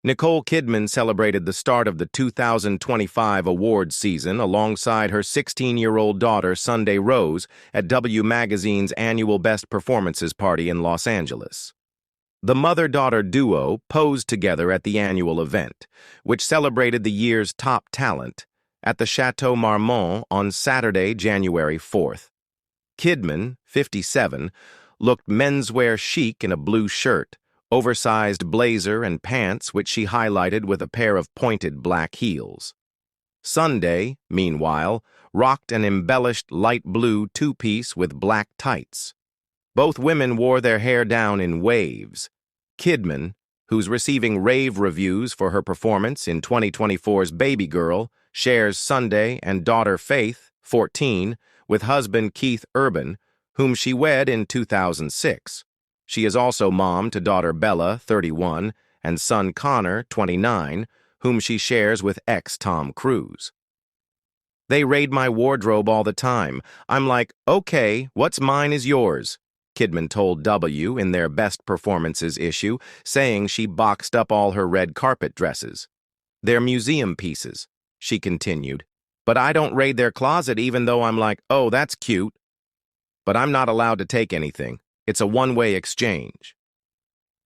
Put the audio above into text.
Nicole Kidman celebrated the start of the 2025 awards season alongside her 16-year-old daughter Sunday Rose at W Magazine's annual Best Performances party in Los Angeles. The mother-daughter duo posed together at the annual event, which celebrated the year's top talent, at the Chateau Marmont on Saturday, January 4th. Kidman, 57, looked menswear chic in a blue shirt, oversized blazer and pants which she highlighted with a pair of pointed black heels. Sunday, meanwhile, rocked an embellished light blue two-piece with black tights. Both women wore their hair down in waves. Kidman, who's receiving rave reviews for her performance in 2024's Baby Girl, shares Sunday and daughter Faith, 14, with husband Keith Urban, whom she wed in 2006. She is also mom to daughter Bella, 31, and son Connor, 29, whom she shares with ex-Tom Cruise. "They raid my wardrobe all the time. I'm like, okay, what's mine is yours," Kidman told W in their Best Performances issue, saying she boxed up all her red carpet dresses. "They're museum pieces," she continued, "but I don't raid their closet even though I'm like, oh, that's cute. But I'm not allowed to take anything. It's a one-way exchange."